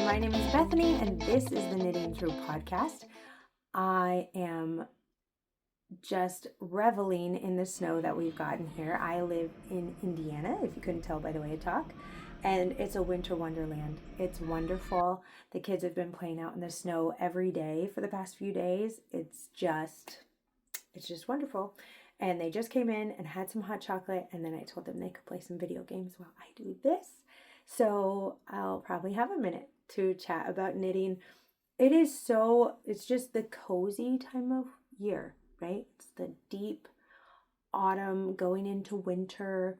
my name is Bethany, and this is the KnittingThru podcast. I am just reveling in the snow that we've gotten here. I live in Indiana, if you couldn't tell by the way I talk, and it's a winter wonderland. It's wonderful. The kids have been playing out in the snow every day for the past few days. It's just wonderful. And they just came in and had some hot chocolate, and then I told them they could play some video games while I do this. So I'll probably have a minute to chat about knitting. It's just the cozy time of year, right? It's the deep autumn going into winter.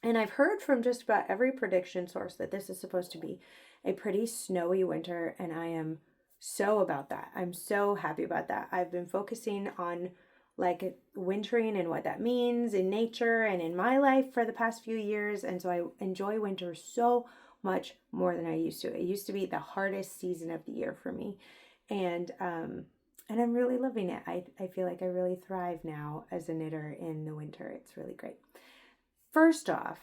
And I've heard from just about every prediction source that this is supposed to be a pretty snowy winter, and I am so about that. I'm so happy about that. I've been focusing on like wintering and what that means in nature and in my life for the past few years, and so I enjoy winter so much more than I used to. It used to be the hardest season of the year for me, and I'm really loving it. I feel like I really thrive now as a knitter in the winter. It's really great. First off,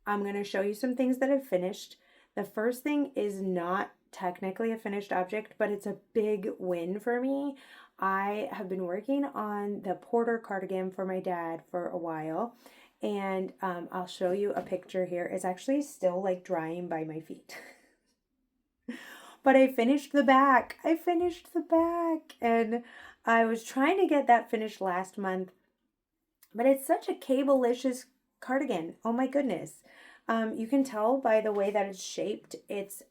I'm going to show you some things that I've finished. The first thing is not technically a finished object, but it's a big win for me. I have been working on the Porter cardigan for my dad for a while, and I'll show you a picture here. It's actually still like drying by my feet. But I finished the back. And I was trying to get that finished last month, but it's such a cable-licious cardigan. Oh my goodness. You can tell by the way that it's shaped. It's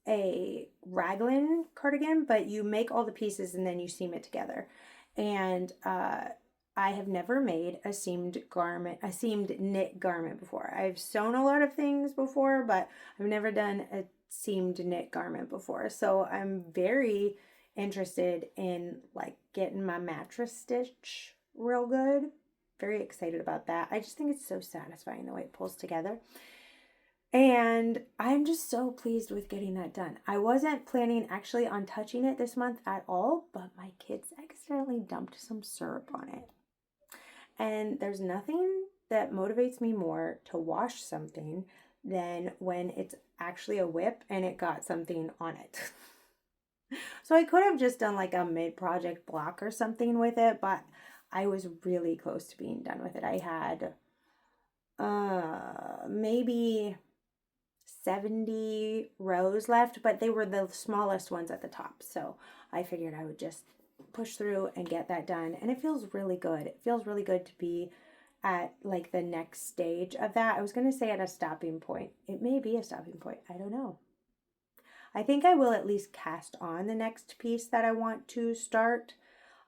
a raglan cardigan, but you make all the pieces and then you seam it together. And I have never made a seamed knit garment before. I've sewn a lot of things before, but I've never done a seamed knit garment before. So I'm very interested in like getting my mattress stitch real good. Very excited about that. I just think it's so satisfying the way it pulls together. And I'm just so pleased with getting that done. I wasn't planning actually on touching it this month at all, but my kids accidentally dumped some syrup on it. And there's nothing that motivates me more to wash something than when it's actually a whip and it got something on it. So I could have just done like a mid-project block or something with it, but I was really close to being done with it. I had maybe 70 rows left, but they were the smallest ones at the top. So I figured I would just push through and get that done. And it feels really good. It feels really good to be at like the next stage of that. I was going to say at a stopping point. It may be a stopping point. I don't know. I think I will at least cast on the next piece that I want to start.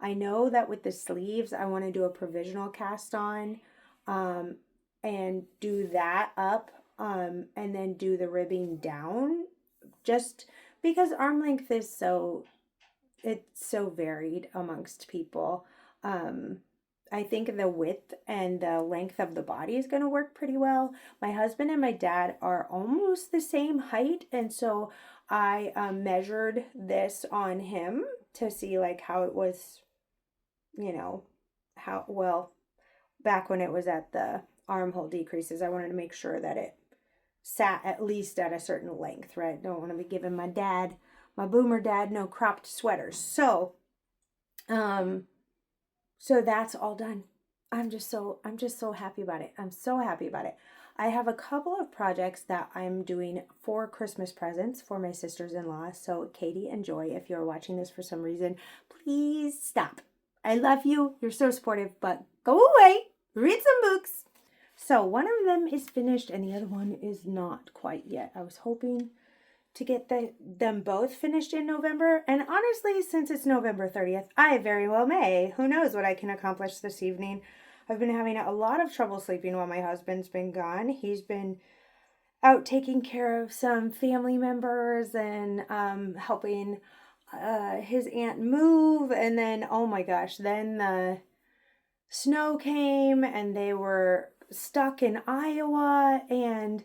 I know that with the sleeves, I want to do a provisional cast on and do that up and then do the ribbing down, just because arm length is it's so varied amongst people. I think the width and the length of the body is going to work pretty well. My husband and my dad are almost the same height, and so I measured this on him to see like how it was, back when it was at the armhole decreases. I wanted to make sure that it sat at least at a certain length, right? Don't want to be giving my boomer dad, no cropped sweaters. So that's all done. I'm just so happy about it. I'm so happy about it. I have a couple of projects that I'm doing for Christmas presents for my sisters-in-law. So Katie and Joy, if you're watching this for some reason, please stop. I love you. You're so supportive, but go away. Read some books. So one of them is finished and the other one is not quite yet. I was hoping to get them both finished in November. And honestly, since it's November 30th, I very well may. Who knows what I can accomplish this evening. I've been having a lot of trouble sleeping while my husband's been gone. He's been out taking care of some family members and helping his aunt move. And then, oh my gosh, then the snow came and they were stuck in Iowa, and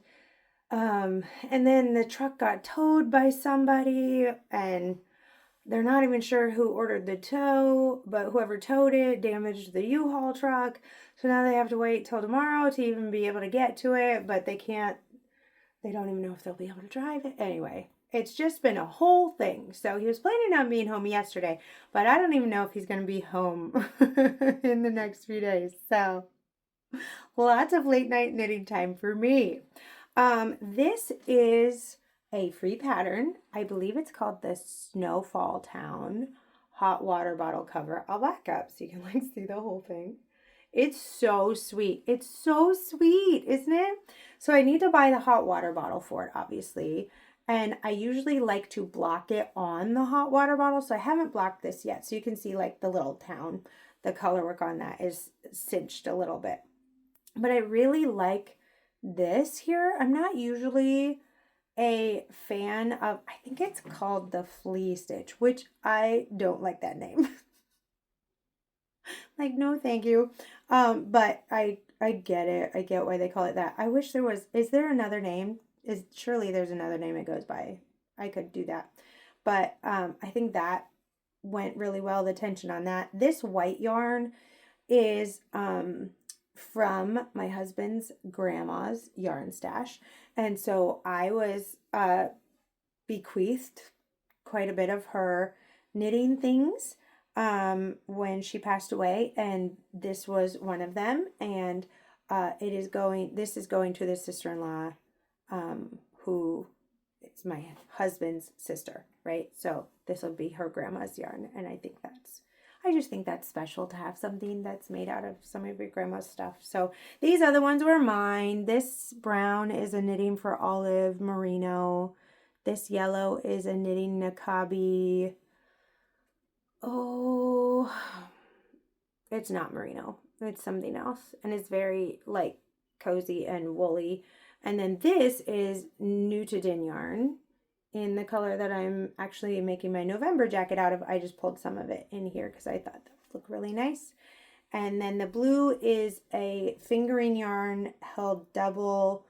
then the truck got towed by somebody, and they're not even sure who ordered the tow, but whoever towed it damaged the U-Haul truck. So now they have to wait till tomorrow to even be able to get to it, but they can't They don't even know if they'll be able to drive it. Anyway, it's just been a whole thing. So he was planning on being home yesterday, but I don't even know if he's going to be home in the next few days. So lots of late night knitting time for me. This is a free pattern. I believe it's called the Snowfall Town hot water bottle cover. I'll back up so you can like see the whole thing. It's so sweet. It's so sweet, isn't it? So I need to buy the hot water bottle for it, obviously. And I usually like to block it on the hot water bottle. So I haven't blocked this yet. So you can see like the little town, the color work on that is cinched a little bit. But I really like this here. I'm not usually a fan of, I think it's called the flea stitch, which I don't like that name. Like, no, thank you. But I get it. I get why they call it that. I wish there was, is there another name? Surely there's another name it goes by. I could do that. But I think that went really well, the tension on that. This white yarn is from my husband's grandma's yarn stash. And so I was bequeathed quite a bit of her knitting things when she passed away, and this was one of them. And this is going to the sister-in-law who is my husband's sister, right? So this will be her grandma's yarn, and I just think that's special to have something that's made out of some of your grandma's stuff. So these other ones were mine. This brown is a Knitting for Olive merino. This yellow is a Knitting Nakabi. Oh, it's not merino. It's something else. And it's very like cozy and woolly. And then this is New to Din yarn in the color that I'm actually making my November jacket out of. I just pulled some of it in here because I thought that would look really nice. And then the blue is a fingering yarn held double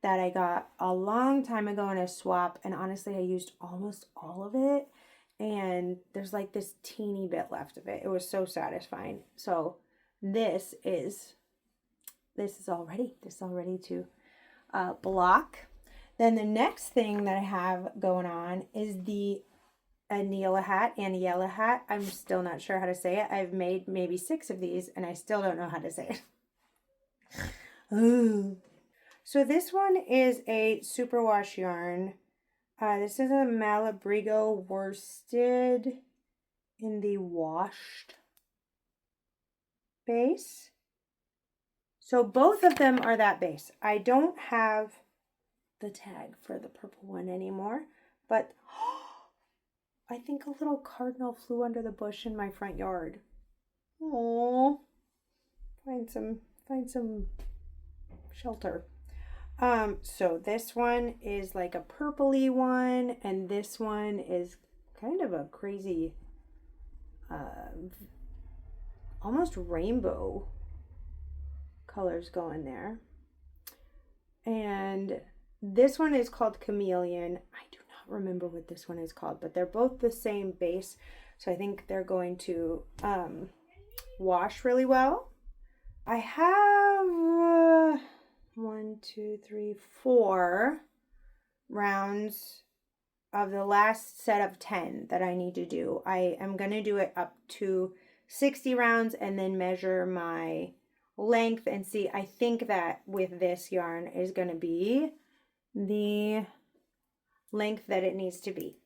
that I got a long time ago in a swap. And honestly, I used almost all of it. And there's like this teeny bit left of it. It was so satisfying. So this is all ready. This is all ready to block. Then the next thing that I have going on is the Aniela hat. I'm still not sure how to say it. I've made maybe 6 of these and I still don't know how to say it. Ooh. So this one is a superwash yarn. This is a Malabrigo worsted in the washed base. So both of them are that base. I don't have the tag for the purple one anymore, but I think a little cardinal flew under the bush in my front yard. Oh, find some shelter. So this one is like a purpley one, and this one is kind of a crazy, almost rainbow colors going there. And this one is called Chameleon. I do not remember what this one is called, but they're both the same base. So I think they're going to wash really well. I have 4 rounds of the last set of 10 that I need to do. I am going to do it up to 60 rounds and then measure my length and see. I think that with this yarn is going to be the length that it needs to be.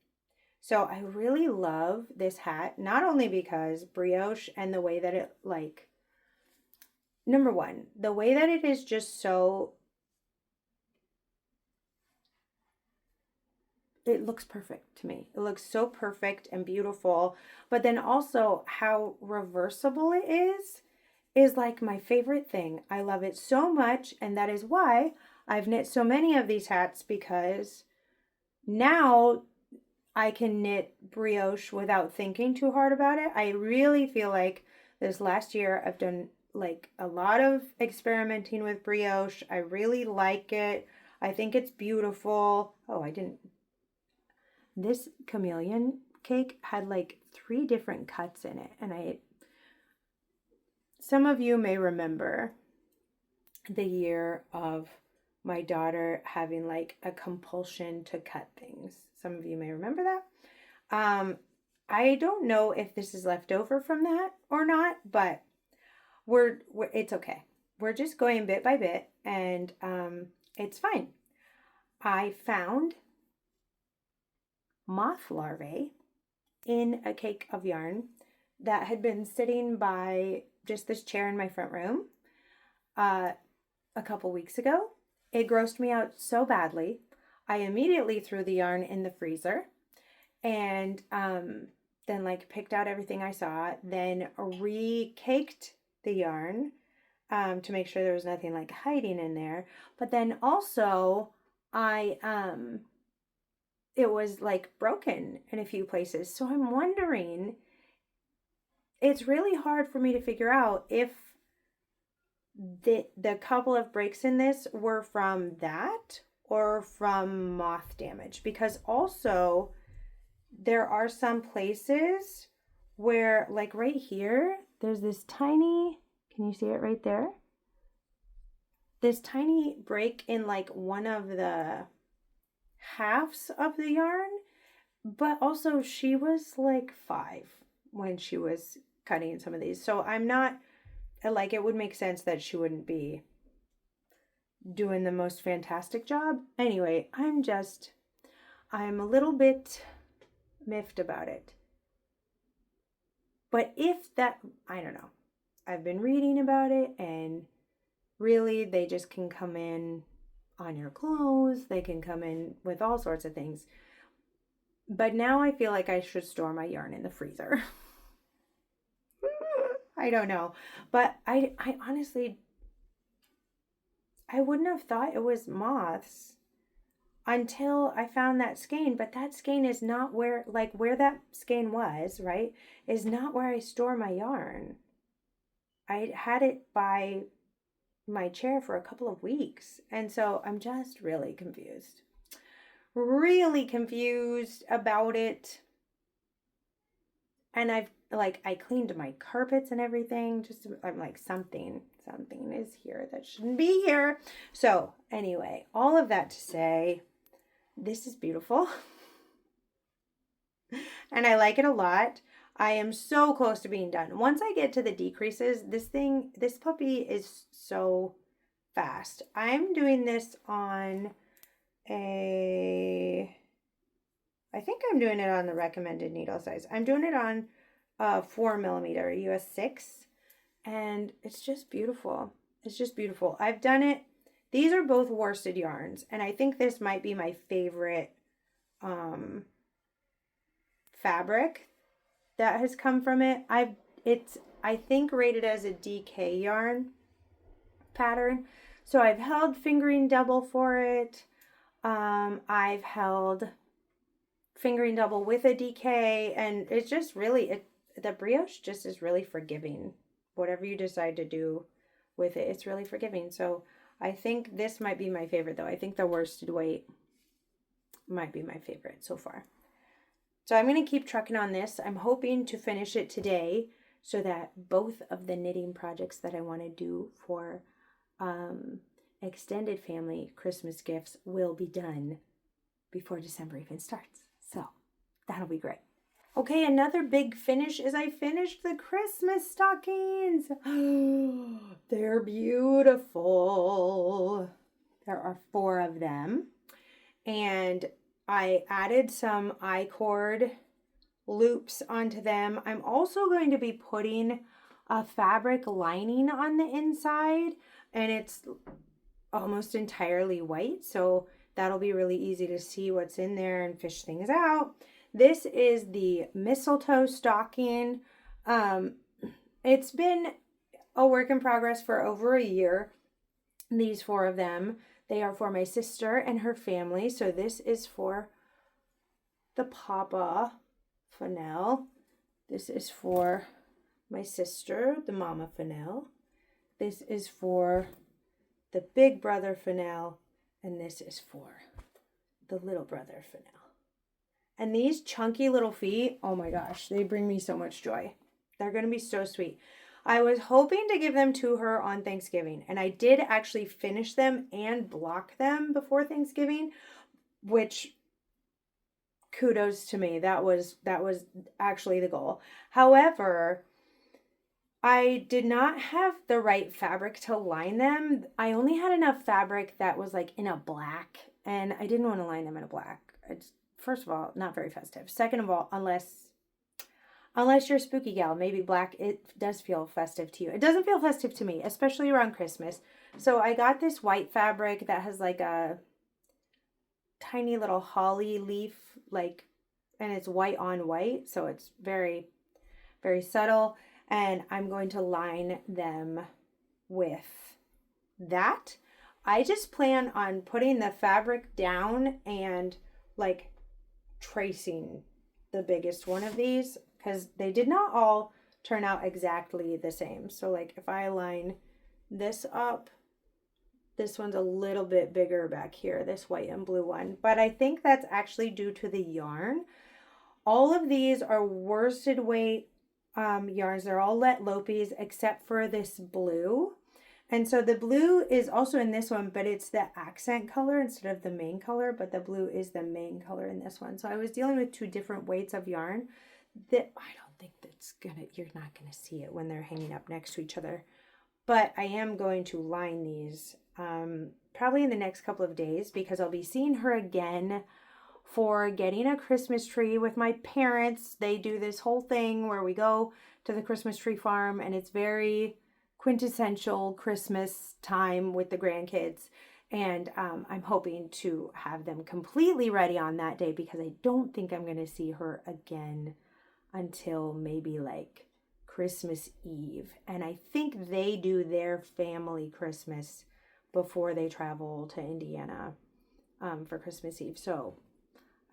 So I really love this hat, not only because brioche and the way that it like, number one, the way that it is just so, it looks perfect to me. It looks so perfect and beautiful, but then also how reversible it is like my favorite thing. I love it so much, and that is why I've knit so many of these hats, because now I can knit brioche without thinking too hard about it. I really feel like this last year I've done like a lot of experimenting with brioche. I really like it. I think it's beautiful. Oh, this chameleon cake had like 3 different cuts in it, and some of you may remember the year of my daughter having like a compulsion to cut things. Some of you may remember that. I don't know if this is left over from that or not, but it's okay. We're just going bit by bit, and it's fine. I found moth larvae in a cake of yarn that had been sitting by just this chair in my front room a couple weeks ago. It grossed me out so badly. I immediately threw the yarn in the freezer and then like picked out everything I saw, then re-caked the yarn to make sure there was nothing like hiding in there. But then also it was like broken in a few places. So I'm wondering, it's really hard for me to figure out if the couple of breaks in this were from that or from moth damage, because also there are some places where, like right here, there's this tiny, can you see it right there? This tiny break in like one of the halves of the yarn, but also she was like 5 when she was cutting some of these. So I'm not, like, it would make sense that she wouldn't be doing the most fantastic job. Anyway, I'm a little bit miffed about it. But if that, I don't know. I've been reading about it, and really they just can come in on your clothes. They can come in with all sorts of things. But now I feel like I should store my yarn in the freezer. I don't know. But I honestly, I wouldn't have thought it was moths until I found that skein. But that skein is not where that skein was, right? Is not where I store my yarn. I had it by my chair for a couple of weeks. And so I'm just really confused. Really confused about it. And I cleaned my carpets and everything. I'm like, something is here that shouldn't be here. So anyway, all of that to say, this is beautiful. And I like it a lot. I am so close to being done. Once I get to the decreases, this puppy is so fast. I'm doing this on I think I'm doing it on the recommended needle size. I'm doing it on 4mm US 6, and it's just beautiful. It's just beautiful. I've done it. These are both worsted yarns, and I think this might be my favorite fabric that has come from it. It's I think rated as a DK yarn pattern. So I've held fingering double for it. I've held fingering double with a DK, and it's just really, the brioche just is really forgiving. Whatever you decide to do with it, it's really forgiving. So I think this might be my favorite, though. I think the worsted weight might be my favorite so far. So I'm going to keep trucking on this. I'm hoping to finish it today so that both of the knitting projects that I want to do for extended family Christmas gifts will be done before December even starts. So that'll be great. Okay, another big finish is I finished the Christmas stockings. They're beautiful. There are 4 of them. And I added some I-cord loops onto them. I'm also going to be putting a fabric lining on the inside, and it's almost entirely white, so that'll be really easy to see what's in there and fish things out. This is the mistletoe stocking. It's been a work in progress for over a year. These 4 of them, they are for my sister and her family. So this is for the Papa Fennell. This is for my sister, the Mama Fennell. This is for the big brother Fennell, and this is for the little brother Fennell. And these chunky little feet, oh my gosh, they bring me so much joy. They're going to be so sweet. I was hoping to give them to her on Thanksgiving, and I did actually finish them and block them before Thanksgiving, which kudos to me. That was actually the goal. However, I did not have the right fabric to line them. I only had enough fabric that was like in a black, and I didn't want to line them in a black. It's, first of all, not very festive. Second of all, unless you're a spooky gal, maybe black, it does feel festive to you. It doesn't feel festive to me, especially around Christmas. So I got this white fabric that has like a tiny little holly leaf, like, and it's white on white. So it's very, very subtle. And I'm going to line them with that. I just plan on putting the fabric down and like tracing the biggest one of these, because they did not all turn out exactly the same. So like if I line this up, this one's a little bit bigger back here, this white and blue one. But I think that's actually due to the yarn. All of these are worsted weight yarns. They're all Let Lopies except for this blue. And so the blue is also in this one, but it's the accent color instead of the main color, but the blue is the main color in this one. So I was dealing with two different weights of yarn that I don't think you're not gonna see it when they're hanging up next to each other. But I am going to line these probably in the next couple of days, because I'll be seeing her again for getting a Christmas tree with my parents. They do this whole thing where we go to the Christmas tree farm, and it's very quintessential Christmas time with the grandkids. And I'm hoping to have them completely ready on that day, because I don't think I'm going to see her again until maybe like Christmas Eve. And I think they do their family Christmas before they travel to Indiana for Christmas Eve. So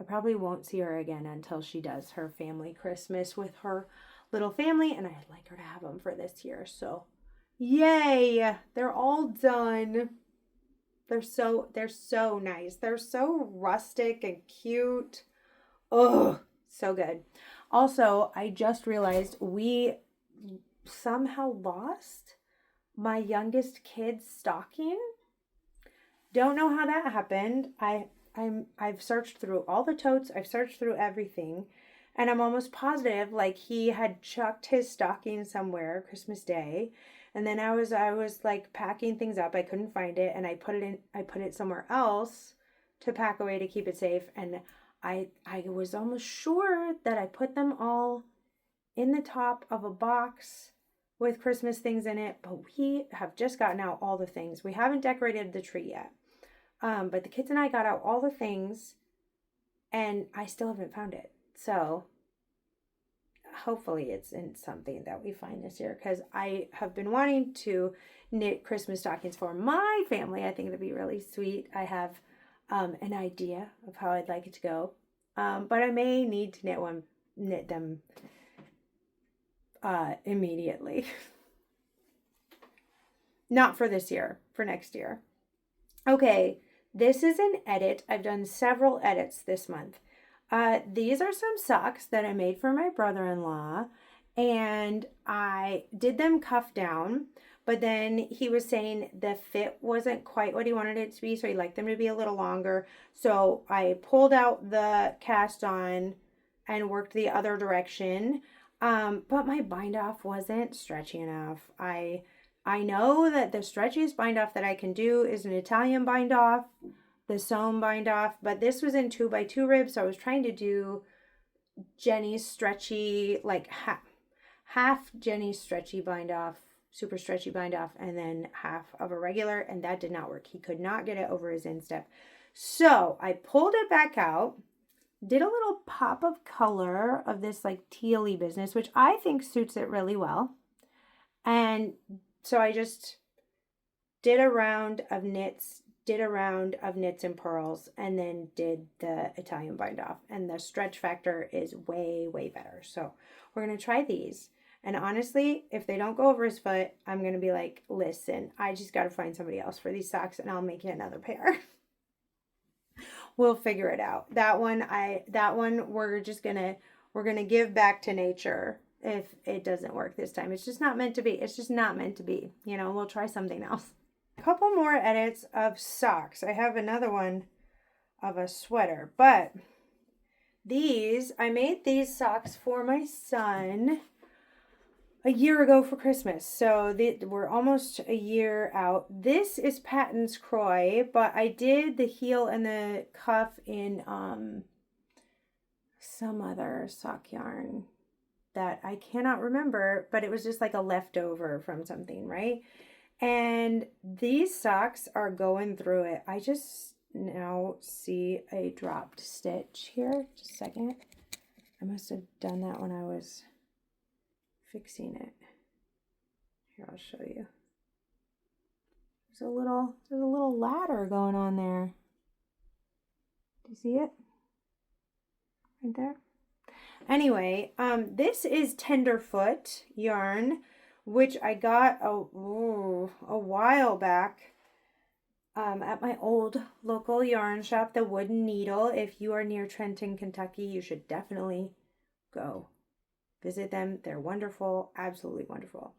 I probably won't see her again until she does her family Christmas with her little family, and I'd like her to have them for this year. So yay, they're all done. They're so nice. They're so rustic and cute. Oh, so good. Also, I just realized we somehow lost my youngest kid's stocking. Don't know how that happened. I've searched through all the totes. I've searched through everything, and I'm almost positive like he had chucked his stocking somewhere Christmas Day. And then I was like packing things up. I couldn't find it, and I put it somewhere else to pack away to keep it safe. And I was almost sure that I put them all in the top of a box with Christmas things in it, but we have just gotten out all the things. We haven't decorated the tree yet. But the kids and I got out all the things, and I still haven't found it. So hopefully it's in something that we find this year, because I have been wanting to knit Christmas stockings for my family. I think it'd be really sweet. I have an idea of how I'd like it to go, but I may need to knit them immediately. Not for this year, for next year. Okay, this is an edit. I've done several edits this month. These are some socks that I made for my brother-in-law, and I did them cuff down, but then he was saying the fit wasn't quite what he wanted it to be, so he liked them to be a little longer. So I pulled out the cast on and worked the other direction, but my bind off wasn't stretchy enough. I know that the stretchiest bind off that I can do is an Italian bind off, the sewn bind off, but this was in 2x2 ribs, so I was trying to do Jenny's stretchy, like half Jenny's stretchy bind off, super stretchy bind off, and then half of a regular, and that did not work. He could not get it over his instep. So I pulled it back out, did a little pop of color of this like tealy business, which I think suits it really well. And so I just did a round of knits and purls, and then did the Italian bind off, and the stretch factor is way, way better. So we're going to try these. And honestly, if they don't go over his foot, I'm going to be like, listen, I just got to find somebody else for these socks, and I'll make you another pair. We'll figure it out. That one we're going to give back to nature if it doesn't work this time. It's just not meant to be. It's just not meant to be. We'll try something else. A couple more edits of socks. I have another one of a sweater, but I made these socks for my son a year ago for Christmas. So we're almost a year out. This is Patton's Croy, but I did the heel and the cuff in some other sock yarn that I cannot remember, but it was just like a leftover from something, right? And these socks are going through it. I just now see a dropped stitch here. Just a second. I must have done that when I was fixing it. Here, I'll show you. There's a little ladder going on there. Do you see it? Right there. Anyway, this is Tenderfoot yarn, which I got a while back at my old local yarn shop, the Wooden Needle. If you are near Trenton, Kentucky, you should definitely go visit them. They're wonderful, absolutely wonderful.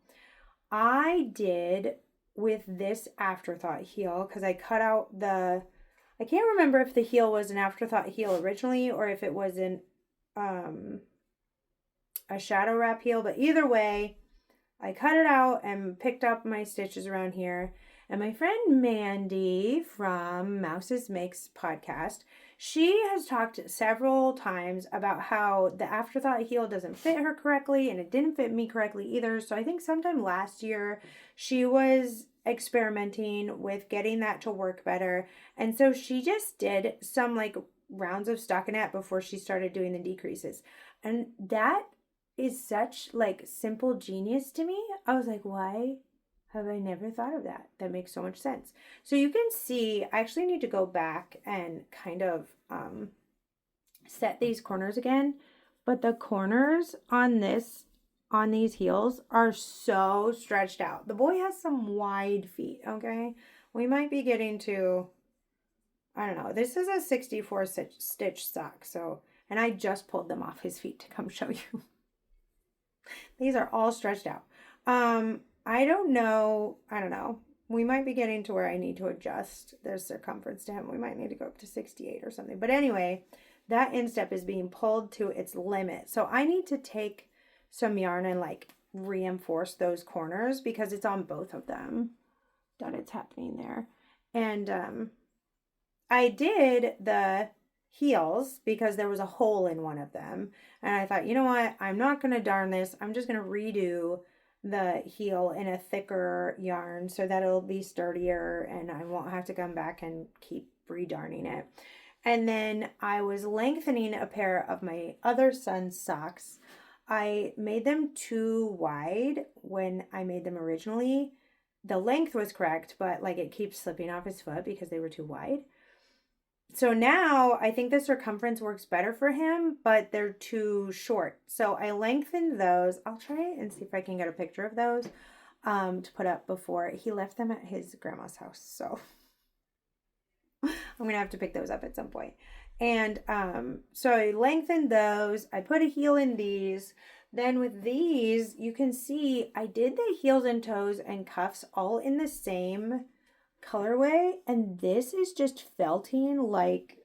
I did with this afterthought heel because I cut out I can't remember if the heel was an afterthought heel originally or if it was a shadow wrap heel, but either way, I cut it out and picked up my stitches around here. And my friend Mandy from Mouses Makes podcast, she has talked several times about how the afterthought heel doesn't fit her correctly, and it didn't fit me correctly either. So I think sometime last year she was experimenting with getting that to work better. And so she just did some like rounds of stockinette before she started doing the decreases. And that is such like simple genius to me. I was like, why have I never thought of that? That makes so much sense. So you can see, I actually need to go back and kind of set these corners again. But the corners on these heels are so stretched out. The boy has some wide feet, okay? We might be getting to, I don't know. This is a 64 stitch sock. So, and I just pulled them off his feet to come show you. These are all stretched out. I don't know. We might be getting to where I need to adjust the circumference to him. We might need to go up to 68 or something. But anyway, that instep is being pulled to its limit. So I need to take some yarn and like reinforce those corners because it's on both of them that it's happening there. And I did the heels because there was a hole in one of them. And I thought, you know what? I'm not going to darn this. I'm just going to redo the heel in a thicker yarn so that it'll be sturdier and I won't have to come back and keep redarning it. And then I was lengthening a pair of my other son's socks. I made them too wide when I made them originally. The length was correct, but like it keeps slipping off his foot because they were too wide. So now I think the circumference works better for him, but they're too short. So I lengthened those. I'll try and see if I can get a picture of those to put up before. He left them at his grandma's house. So I'm going to have to pick those up at some point. And so I lengthened those. I put a heel in these. Then with these, you can see I did the heels and toes and cuffs all in the same colorway, and this is just felting like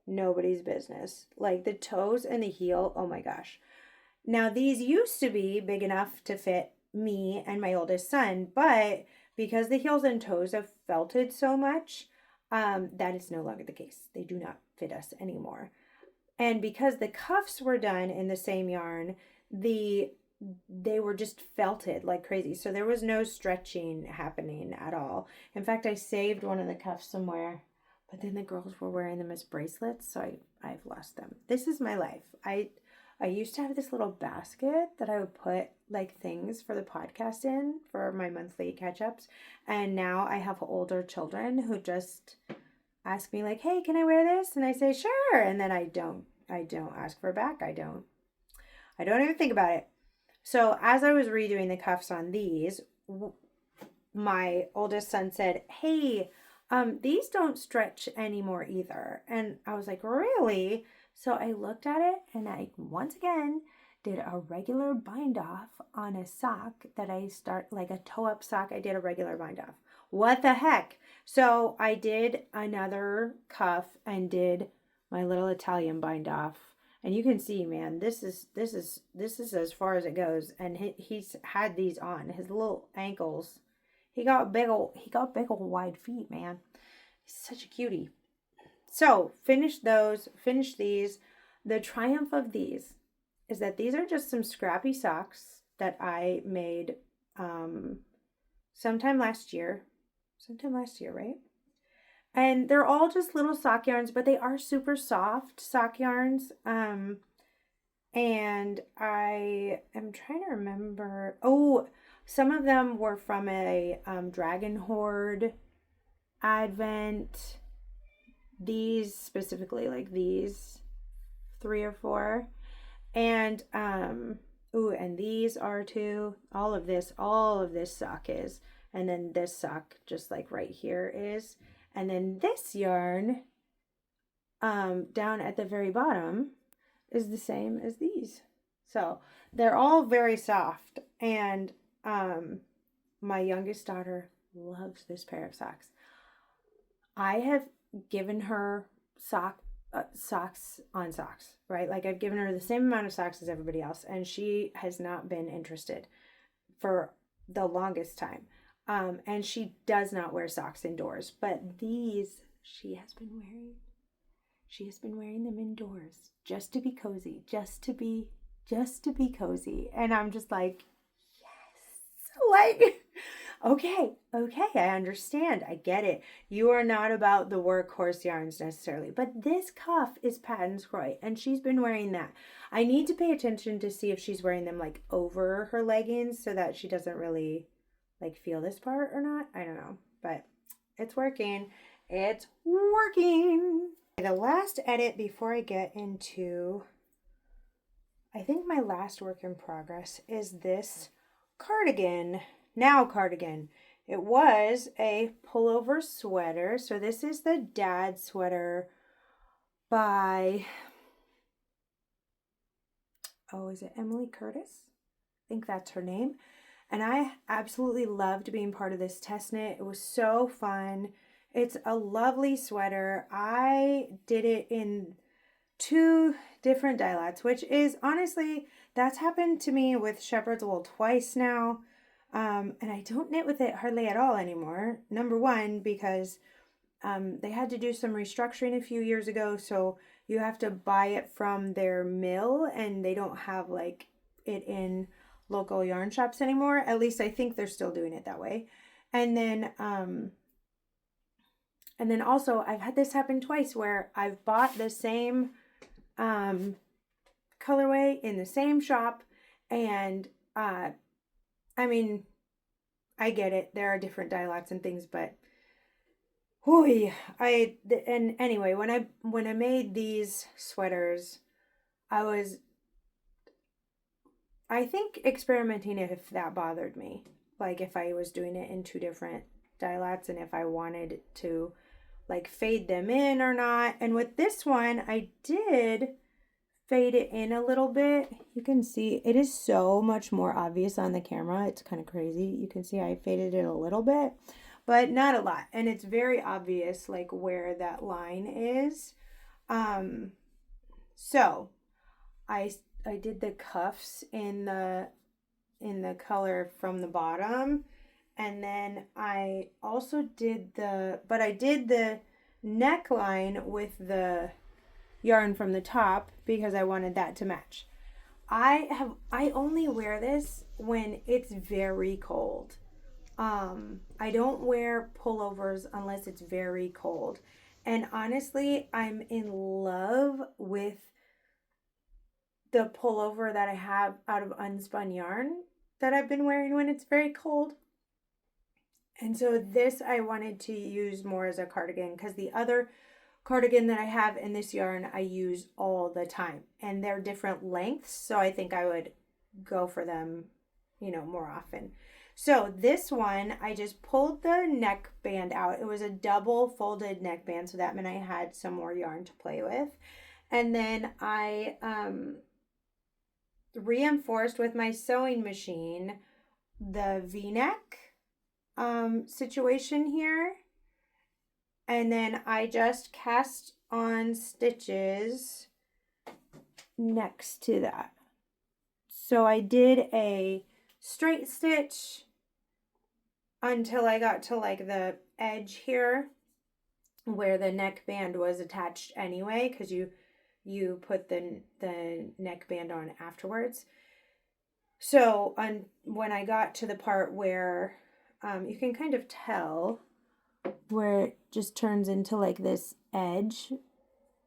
nobody's business. Like the toes and the heel, oh my gosh. Now these used to be big enough to fit me and my oldest son, but because the heels and toes have felted so much, that is no longer the case. They do not fit us anymore. And because the cuffs were done in the same yarn, they were just felted like crazy. So there was no stretching happening at all. In fact, I saved one of the cuffs somewhere, but then the girls were wearing them as bracelets, so I've lost them. This is my life. I used to have this little basket that I would put like things for the podcast in for my monthly catch-ups, and now I have older children who just ask me like, "Hey, can I wear this?" And I say, "Sure," and then I don't ask for it back. I don't even think about it. So as I was redoing the cuffs on these, my oldest son said, "Hey, these don't stretch anymore either." And I was like, "Really?" So I looked at it and I once again did a regular bind off on a sock that I start, like a toe up sock. I did a regular bind off. What the heck? So I did another cuff and did my little Italian bind off. And you can see, man, this is as far as it goes. And he's had these on his little ankles. He got big old wide feet, man. He's such a cutie. So finish those, finish these. The triumph of these is that these are just some scrappy socks that I made sometime last year, right? And they're all just little sock yarns, but they are super soft sock yarns. And I am trying to remember. Oh, some of them were from a Dragon Horde Advent. These specifically, like these 3 or 4. And and these are too. All of this sock is. And then this sock just like right here is. And then this yarn down at the very bottom is the same as these. So they're all very soft. And my youngest daughter loves this pair of socks. I have given her socks on socks, right? Like I've given her the same amount of socks as everybody else, and she has not been interested for the longest time. And she does not wear socks indoors, but these she has been wearing. She has been wearing them indoors just to be cozy, just to be cozy. And I'm just like, yes, like, okay, I understand. I get it. You are not about the workhorse yarns necessarily, but this cuff is Patton's Croy, and she's been wearing that. I need to pay attention to see if she's wearing them like over her leggings so that she doesn't really like feel this part or not. I don't know, but it's working. It's working. The last edit before I get into, I think my last work in progress is this cardigan. Now cardigan. It was a pullover sweater. So this is the dad sweater by, is it Emily Curtis? I think that's her name. And I absolutely loved being part of this test knit. It was so fun. It's a lovely sweater. I did it in 2 different dye lots, which is honestly, that's happened to me with shepherd's wool twice now. And I don't knit with it hardly at all anymore. Number one, because they had to do some restructuring a few years ago. So you have to buy it from their mill, and they don't have like it in local yarn shops anymore. At least I think they're still doing it that way. And then also I've had this happen twice where I've bought the same colorway in the same shop, and I mean, I get it. There are different dye lots and things, but anyway, when I made these sweaters, I think experimenting if that bothered me. Like if I was doing it in 2 different dye lots and if I wanted to like fade them in or not. And with this one, I did fade it in a little bit. You can see it is so much more obvious on the camera. It's kind of crazy. You can see I faded it a little bit, but not a lot. And it's very obvious like where that line is. So I did the cuffs in the color from the bottom, and then I also did the neckline with the yarn from the top because I wanted that to match. I only wear this when it's very cold. I don't wear pullovers unless it's very cold. And honestly, I'm in love with the pullover that I have out of unspun yarn that I've been wearing when it's very cold. And so this I wanted to use more as a cardigan because the other cardigan that I have in this yarn I use all the time, and they're different lengths, so I think I would go for them, more often. So this one, I just pulled the neckband out. It was a double folded neckband, so that meant I had some more yarn to play with. And then I reinforced with my sewing machine the V-neck situation here. And then I just cast on stitches next to that. So I did a straight stitch until I got to like the edge here where the neckband was attached anyway, because you put the neckband on afterwards. So when I got to the part where you can kind of tell where it just turns into like this edge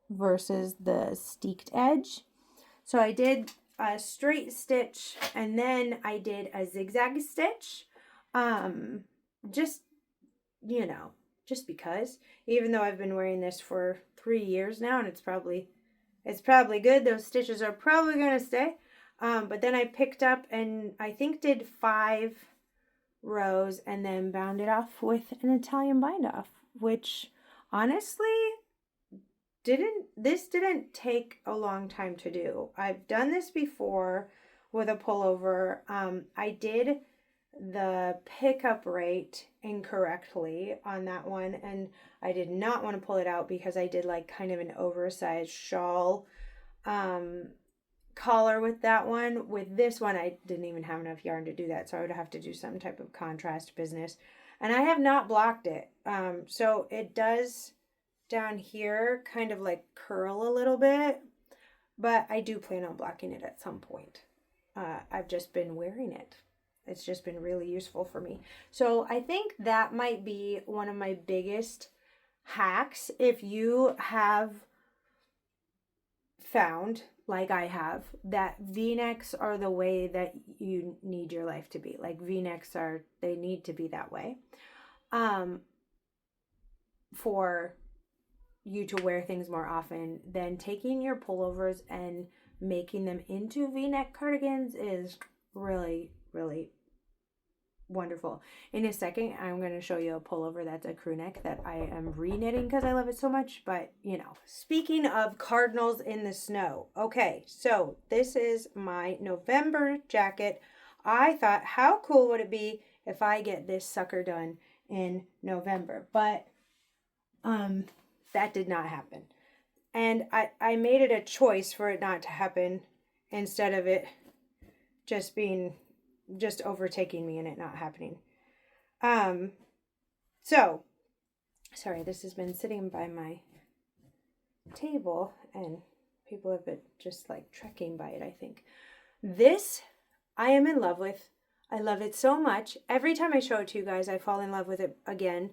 versus the steeked edge. So I did a straight stitch and then I did a zigzag stitch. Just, you know, just because, even though I've been wearing this for 3 years now and it's probably good. Those stitches are probably going to stay. But then I picked up and I think did 5 rows and then bound it off with an Italian bind off, which honestly didn't take a long time to do. I've done this before with a pullover. I did the pickup rate incorrectly on that one, and I did not want to pull it out because I did like kind of an oversized shawl collar with that one. With this one, I didn't even have enough yarn to do that, so I would have to do some type of contrast business, and I have not blocked it. So it does down here kind of like curl a little bit, but I do plan on blocking it at some point. I've just been wearing it. It's just been really useful for me. So I think that might be one of my biggest hacks. If you have found, like I have, that V-necks are the way that you need your life to be. Like V-necks they need to be that way. For you to wear things more often, then taking your pullovers and making them into V-neck cardigans is really, really wonderful. In a second, I'm going to show you a pullover that's a crew neck that I am re-knitting because I love it so much. But, you know, speaking of cardinals in the snow. Okay, so this is my November jacket. I thought, how cool would it be if I get this sucker done in November? But that did not happen. And I made it a choice for it not to happen instead of it just overtaking me and it not happening. So, sorry, this has been sitting by my table and people have been just like trekking by it, I think. This I am in love with. I love it so much. Every time I show it to you guys, I fall in love with it again.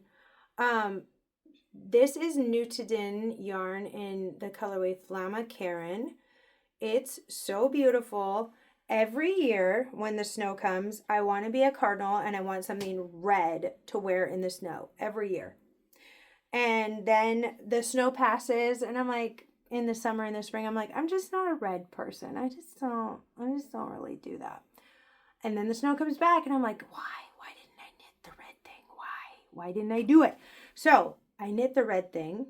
This is Nutidin yarn in the colorway Flamma Karen. It's so beautiful. Every year when the snow comes, I want to be a cardinal and I want something red to wear in the snow every year. And then the snow passes and I'm like, in the summer and the spring, I'm like, I'm just not a red person. I just don't really do that. And then the snow comes back and I'm like, why didn't I knit the red thing? Why didn't I do it? So I knit the red thing.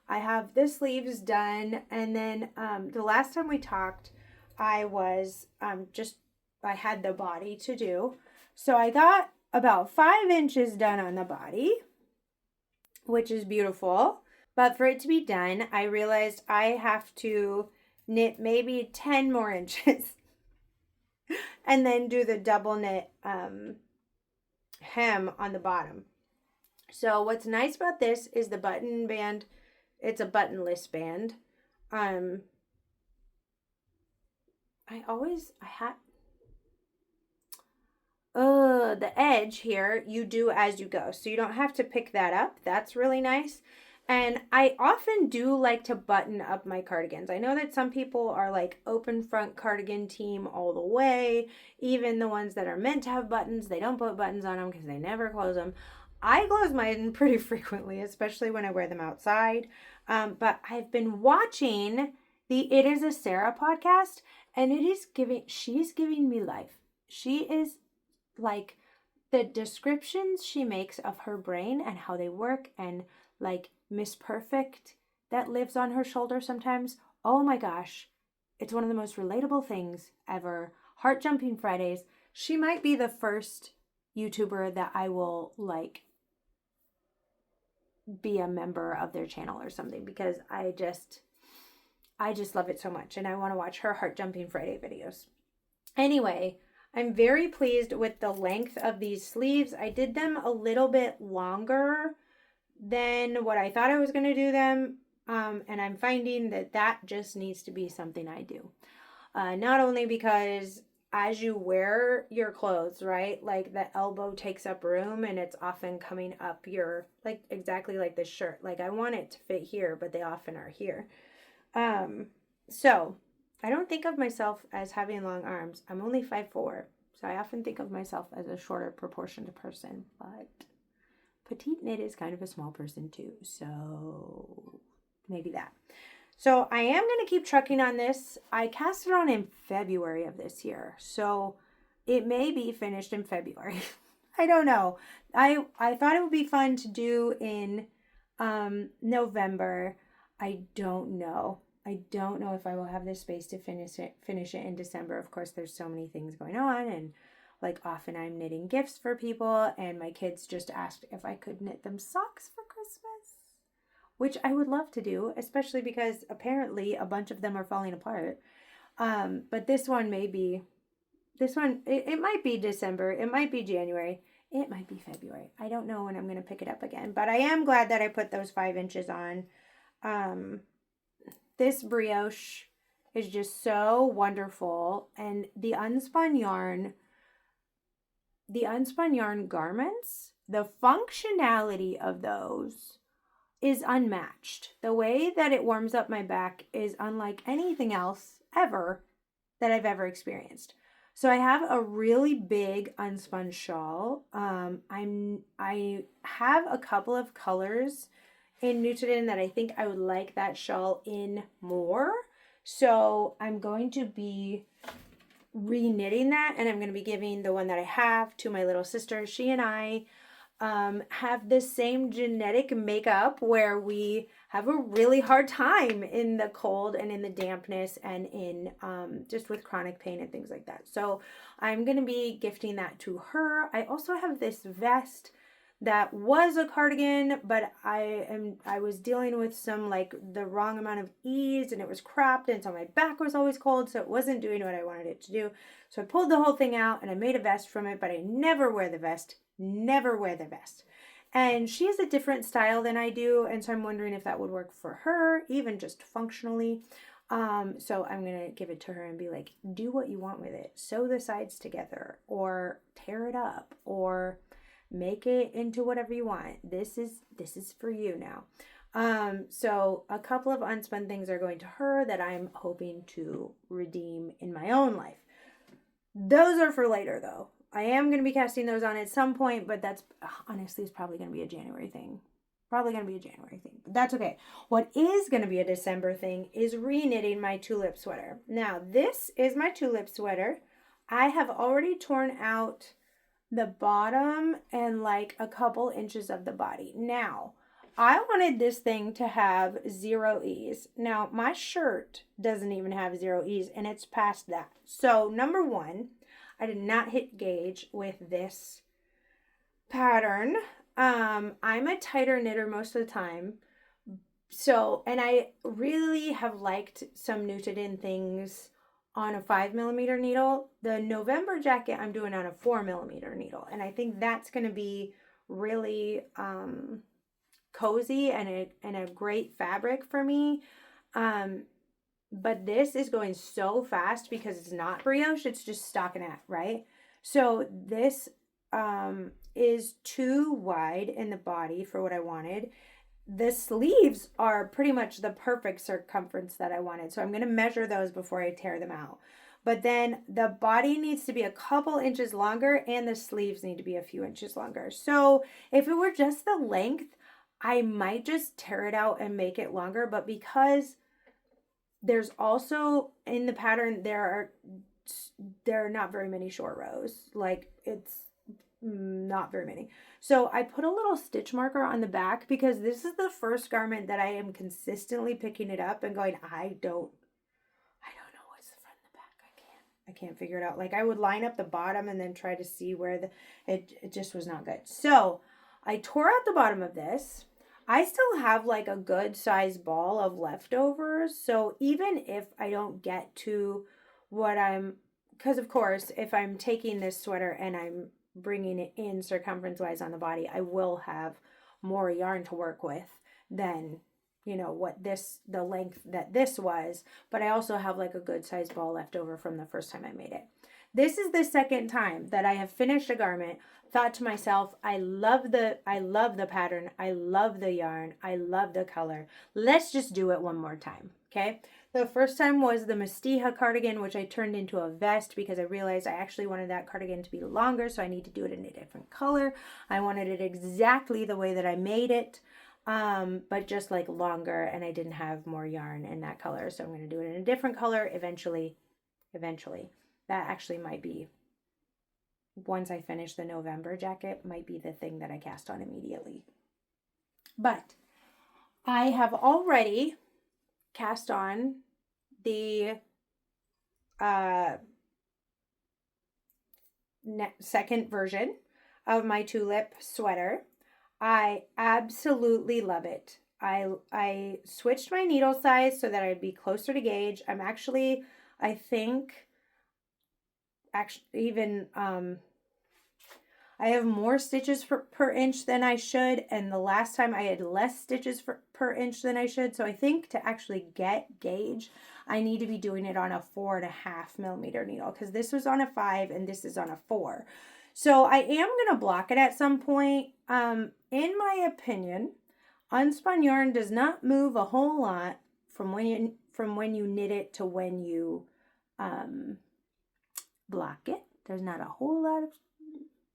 I have the sleeves done. And then the last time we talked, I was I had the body to do. So I got about 5 inches done on the body, which is beautiful. But for it to be done, I realized I have to knit maybe 10 more inches and then do the double knit hem on the bottom. So what's nice about this is the button band. It's a buttonless band. The edge here, you do as you go. So you don't have to pick that up. That's really nice. And I often do like to button up my cardigans. I know that some people are like open front cardigan team all the way. Even the ones that are meant to have buttons, they don't put buttons on them because they never close them. I close mine pretty frequently, especially when I wear them outside. But I've been watching the It Is a Sarah podcast, and she's giving me life. She is like, the descriptions she makes of her brain and how they work, and like Miss Perfect that lives on her shoulder sometimes. Oh my gosh, it's one of the most relatable things ever. Heart Jumping Fridays. She might be the first YouTuber that I will like be a member of their channel or something, because I just love it so much and I want to watch her Heart Jumping Friday videos. Anyway, I'm very pleased with the length of these sleeves. I did them a little bit longer than what I thought I was going to do them. And I'm finding that just needs to be something I do. Not only because as you wear your clothes, right, like the elbow takes up room and it's often coming up your, like exactly like this shirt. Like I want it to fit here, but they often are here. So I don't think of myself as having long arms. I'm only 5'4", so I often think of myself as a shorter proportioned person, but petite knit is kind of a small person too, so maybe that. So I am going to keep trucking on this. I cast it on in February of this year, so it may be finished in February. I don't know. I thought it would be fun to do in November. I don't know. I don't know if I will have the space to finish it in December. Of course, there's so many things going on, and like often I'm knitting gifts for people, and my kids just asked if I could knit them socks for Christmas, which I would love to do, especially because apparently a bunch of them are falling apart. But this one, it might be December, it might be January, it might be February. I don't know when I'm going to pick it up again, but I am glad that I put those 5 inches on. This brioche is just so wonderful, and the unspun yarn garments, the functionality of those is unmatched. The way that it warms up my back is unlike anything else ever that I've ever experienced. So I have a really big unspun shawl. I have a couple of colors in Newton that I think I would like that shawl in more. So I'm going to be re-knitting that, and I'm going to be giving the one that I have to my little sister. She and I have the same genetic makeup where we have a really hard time in the cold and in the dampness and in just with chronic pain and things like that. So I'm going to be gifting that to her. I also have this vest that was a cardigan, but I was dealing with some like the wrong amount of ease, and it was cropped, and so my back was always cold, so it wasn't doing what I wanted it to do. So I pulled the whole thing out and I made a vest from it, but I never wear the vest. And she has a different style than I do, and so I'm wondering if that would work for her, even just functionally. So I'm gonna give it to her and be like, do what you want with it. Sew the sides together, or tear it up, or make it into whatever you want. This is for you now. So a couple of unspun things are going to her that I'm hoping to redeem in my own life. Those are for later though. I am going to be casting those on at some point, but that's honestly is probably going to be a January thing. But that's okay. What is going to be a December thing is re-knitting my tulip sweater. Now, this is my tulip sweater. I have already torn out the bottom and like a couple inches of the body. Now, I wanted this thing to have 0 ease. Now, my shirt doesn't even have 0 ease, and it's past that. So, number one, I did not hit gauge with this pattern. I'm a tighter knitter most of the time. So, and I really have liked some knitted things on a 5mm needle. The November jacket I'm doing on a 4mm needle. And I think that's going to be really cozy and a great fabric for me. But this is going so fast because it's not brioche, it's just stockinette, right? So this is too wide in the body for what I wanted. The sleeves are pretty much the perfect circumference that I wanted. So I'm going to measure those before I tear them out. But then the body needs to be a couple inches longer and the sleeves need to be a few inches longer. So if it were just the length, I might just tear it out and make it longer. But because there's also in the pattern, there are not very many short rows. Like it's not very many. So I put a little stitch marker on the back because this is the first garment that I am consistently picking it up and going, I don't know I can't figure it out. Like I would line up the bottom and then try to see where it just was not good. So I tore out the bottom of this. I still have like a good size ball of leftovers. So even if I don't get to what because of course, if I'm taking this sweater and I'm bringing it in circumference wise on the body, I will have more yarn to work with than, you know, the length that this was, but I also have like a good size ball left over from the first time I made it. This is the second time that I have finished a garment, thought to myself, I love the pattern, I love the yarn, I love the color. Let's just do it one more time, okay? The first time was the Mastija cardigan, which I turned into a vest because I realized I actually wanted that cardigan to be longer, so I need to do it in a different color. I wanted it exactly the way that I made it, but just like longer, and I didn't have more yarn in that color, so I'm going to do it in a different color eventually. That actually might be, once I finish the November jacket, might be the thing that I cast on immediately. But I have already cast on the second version of my tulip sweater. I absolutely love it. I switched my needle size so that I'd be closer to gauge. I'm actually, I think, even I have more stitches per inch than I should, and the last time I had less stitches per inch than I should. So I think to actually get gauge, I need to be doing it on a 4.5 millimeter needle, because this was on a 5 and this is on a 4. So I am going to block it at some point. In my opinion, unspun yarn does not move a whole lot from when you knit it to when you block it. There's not a whole lot of,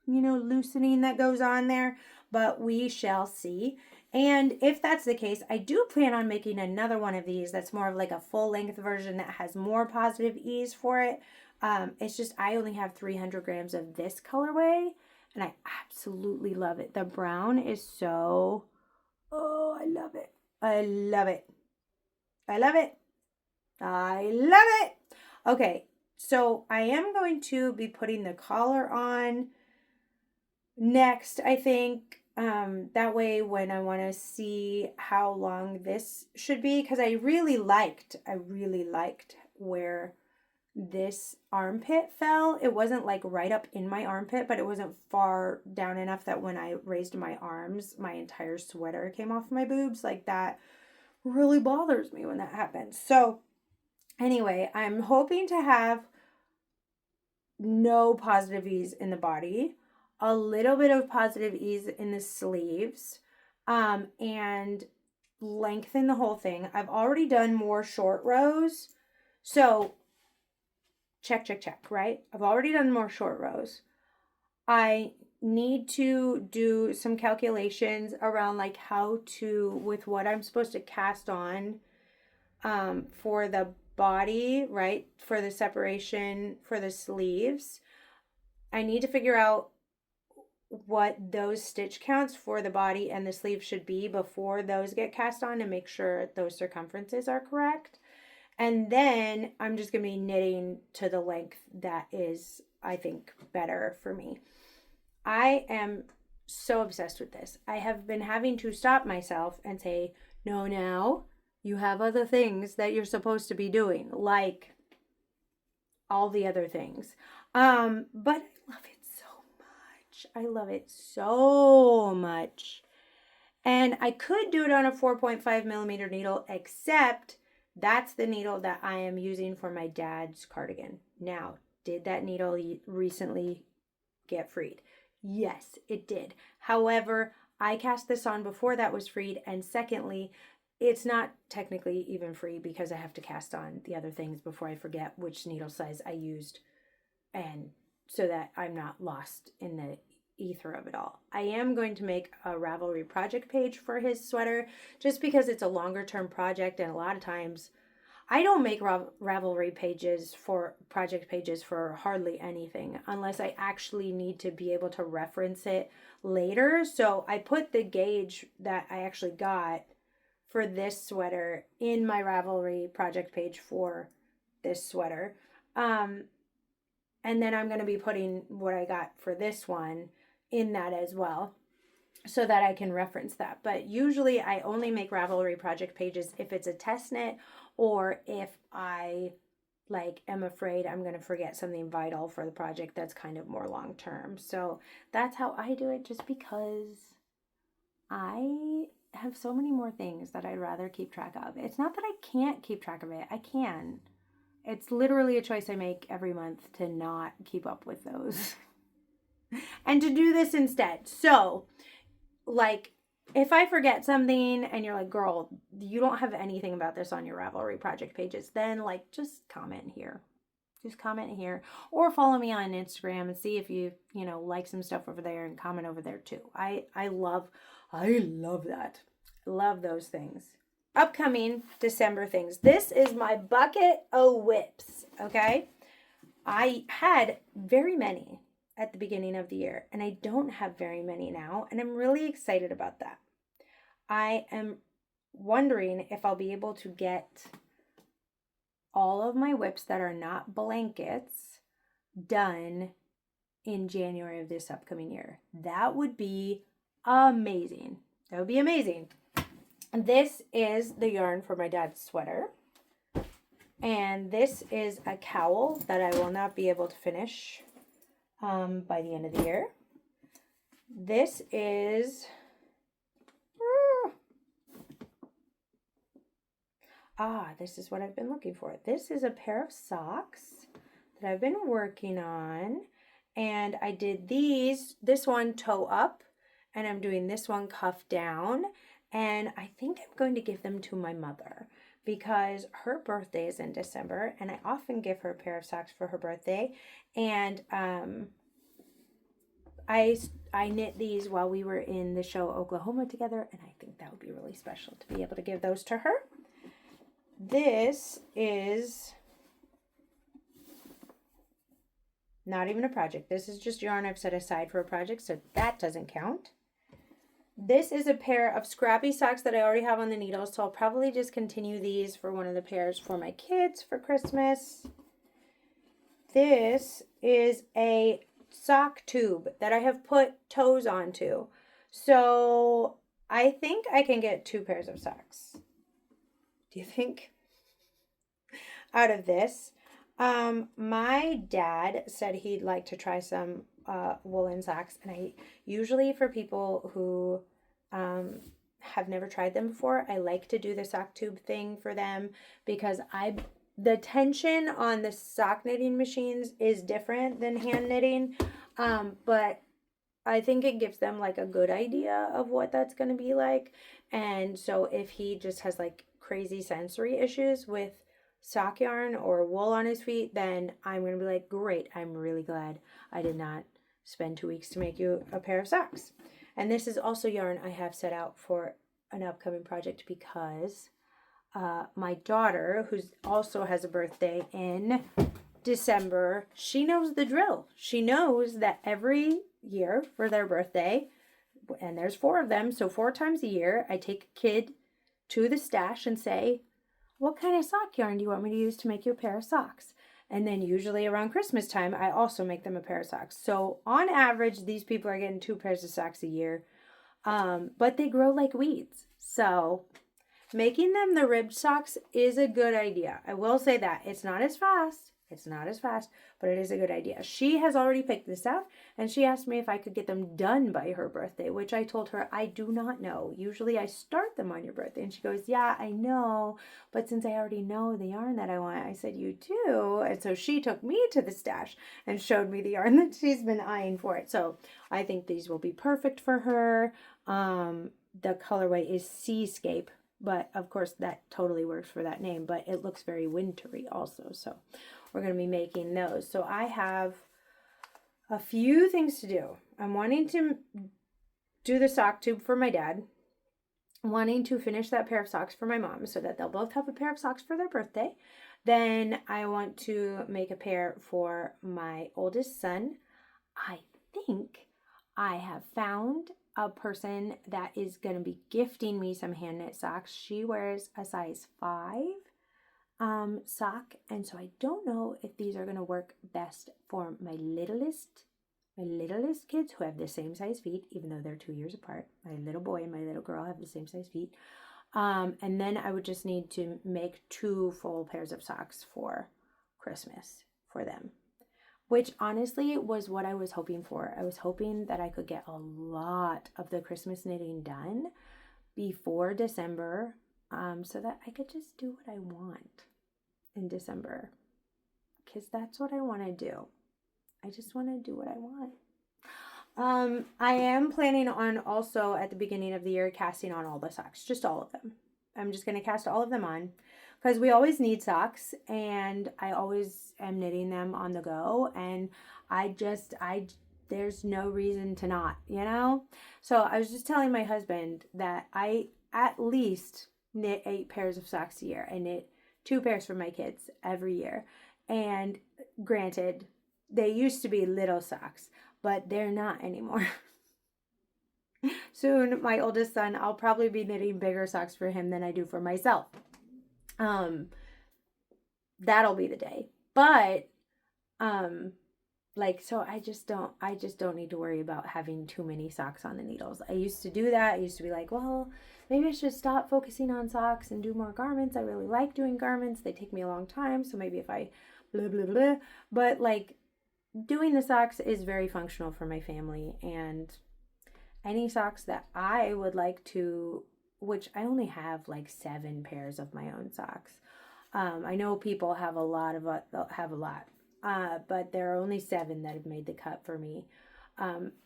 you know, loosening that goes on there, but we shall see. And if that's the case, I do plan on making another one of these that's more of like a full length version that has more positive ease for it. It's just I only have 300 grams of this colorway, and I absolutely love it. The brown is so, oh, I love it. I love it. I love it. I love it. Okay, so I am going to be putting the collar on next, I think. That way when I want to see how long this should be, because I really liked where this armpit fell. It wasn't like right up in my armpit, but it wasn't far down enough that when I raised my arms, my entire sweater came off my boobs. Like that really bothers me when that happens. So anyway, I'm hoping to have no positive ease in the body, a little bit of positive ease in the sleeves, and lengthen the whole thing. I've already done more short rows. So check, right? I've already done more short rows. I need to do some calculations around like how to, with what I'm supposed to cast on for the body, right? For the separation for the sleeves. I need to figure out what those stitch counts for the body and the sleeve should be before those get cast on, to make sure those circumferences are correct. And then I'm just going to be knitting to the length that is, I think, better for me. I am so obsessed with this. I have been having to stop myself and say, no, now you have other things that you're supposed to be doing, like all the other things. But I love it so much. I love it so much. And I could do it on a 4.5 millimeter needle, except that's the needle that I am using for my dad's cardigan. Now, did that needle recently get freed? Yes, it did. However, I cast this on before that was freed. And secondly, it's not technically even free because I have to cast on the other things before I forget which needle size I used, and so that I'm not lost in the ether of it all. I am going to make a Ravelry project page for his sweater just because it's a longer term project, and a lot of times I don't make Ravelry project pages for hardly anything unless I actually need to be able to reference it later. So I put the gauge that I actually got for this sweater in my Ravelry project page for this sweater. And then I'm going to be putting what I got for this one in that as well, so that I can reference that. But usually I only make Ravelry project pages if it's a test knit, or if I am afraid I'm going to forget something vital for the project that's kind of more long term. So that's how I do it, just because I have so many more things that I'd rather keep track of. It's not that I can't keep track of it. I can. It's literally a choice I make every month to not keep up with those and to do this instead. So, if I forget something and you're like, girl, you don't have anything about this on your Ravelry project pages, then just comment here. Just comment here, or follow me on Instagram and see if you like some stuff over there and comment over there too. I love that. Love those things. Upcoming December things. This is my bucket of whips, okay? I had very many at the beginning of the year, and I don't have very many now, and I'm really excited about that. I am wondering if I'll be able to get all of my whips that are not blankets done in January of this upcoming year. That would be amazing. That would be amazing. This is the yarn for my dad's sweater. And this is a cowl that I will not be able to finish by the end of the year. This is... this is what I've been looking for. This is a pair of socks that I've been working on. And I did this one toe up, and I'm doing this one cuff down. And I think I'm going to give them to my mother because her birthday is in December, and I often give her a pair of socks for her birthday. And I knit these while we were in the show Oklahoma together, and I think that would be really special to be able to give those to her. This is not even a project. This is just yarn I've set aside for a project, so that doesn't count. This is a pair of scrappy socks that I already have on the needles, so I'll probably just continue these for one of the pairs for my kids for Christmas. This is a sock tube that I have put toes onto. So I think I can get 2 pairs of socks. Do you think? Out of this. My dad said he'd like to try some woolen socks, and I usually, for people who have never tried them before, I like to do the sock tube thing for them because the tension on the sock knitting machines is different than hand knitting, but I think it gives them a good idea of what that's going to be like. And so if he just has crazy sensory issues with sock yarn or wool on his feet, then I'm going to be like, great, I'm really glad I did not spend 2 weeks to make you a pair of socks. And this is also yarn I have set out for an upcoming project because my daughter, who also has a birthday in December, she knows the drill. She knows that every year for their birthday, and there's 4 of them, so 4 times a year, I take a kid to the stash and say, what kind of sock yarn do you want me to use to make you a pair of socks? And then usually around Christmas time, I also make them a pair of socks. So on average, these people are getting 2 pairs of socks a year, but they grow like weeds. So making them the ribbed socks is a good idea. I will say that. It's not as fast. It's not as fast, but it is a good idea. She has already picked this out, and she asked me if I could get them done by her birthday, which I told her I do not know. Usually I start them on your birthday. And she goes, yeah, I know, but since I already know the yarn that I want, I said, you too. And so she took me to the stash and showed me the yarn that she's been eyeing for it. So I think these will be perfect for her. The colorway is Seascape, but of course that totally works for that name, but it looks very wintry also. So we're going to be making those. So I have a few things to do. I'm wanting to do the sock tube for my dad, wanting to finish that pair of socks for my mom so that they'll both have a pair of socks for their birthday. Then I want to make a pair for my oldest son. I think I have found a person that is going to be gifting me some hand knit socks. She wears a size 5. sock. And so I don't know if these are going to work best for my littlest kids who have the same size feet, even though they're 2 years apart. My little boy and my little girl have the same size feet. And then I would just need to make 2 full pairs of socks for Christmas for them, which honestly was what I was hoping for. I was hoping that I could get a lot of the Christmas knitting done before December, so that I could just do what I want in December, because that's what I want to do. I just want to do what I want. I am planning on also at the beginning of the year casting on all the socks, just all of them. I'm just going to cast all of them on because we always need socks and I always am knitting them on the go. And there's no reason to not, So I was just telling my husband that I at least knit 8 pairs of socks a year. I knit 2 pairs for my kids every year. And granted, they used to be little socks, but they're not anymore. Soon, my oldest son, I'll probably be knitting bigger socks for him than I do for myself. That'll be the day. But, so I just don't need to worry about having too many socks on the needles. I used to do that. I used to be like, well, maybe I should stop focusing on socks and do more garments. I really like doing garments. They take me a long time. So maybe if I blah, blah, blah. But doing the socks is very functional for my family, and any socks that I would like to, which I only have 7 pairs of my own socks. I know people have a lot, but there are only 7 that have made the cut for me.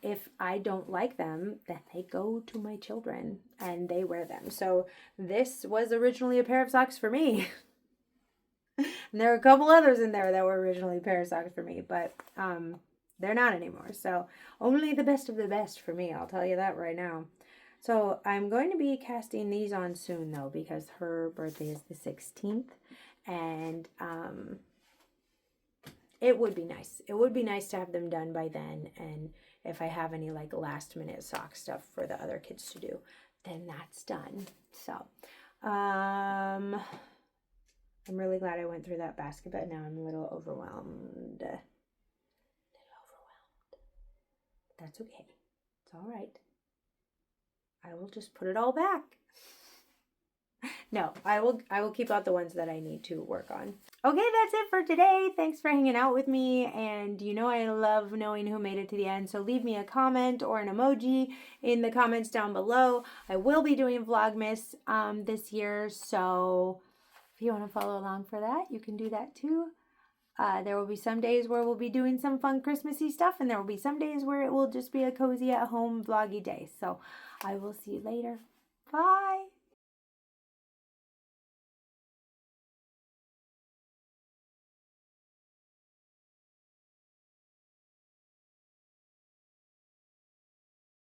If I don't like them, then they go to my children and they wear them. So this was originally a pair of socks for me. And there are a couple others in there that were originally a pair of socks for me, but they're not anymore. So only the best of the best for me, I'll tell you that right now. So I'm going to be casting these on soon, though, because her birthday is the 16th. And it would be nice. It would be nice to have them done by then. And if I have any last minute sock stuff for the other kids to do, then that's done. So I'm really glad I went through that basket, but now I'm a little overwhelmed. That's okay. It's all right. I will just put it all back. No, I will keep out the ones that I need to work on. Okay, that's it for today. Thanks for hanging out with me. And I love knowing who made it to the end. So leave me a comment or an emoji in the comments down below. I will be doing Vlogmas this year. So if you want to follow along for that, you can do that too. There will be some days where we'll be doing some fun Christmassy stuff, and there will be some days where it will just be a cozy at home vloggy day. So I will see you later. Bye.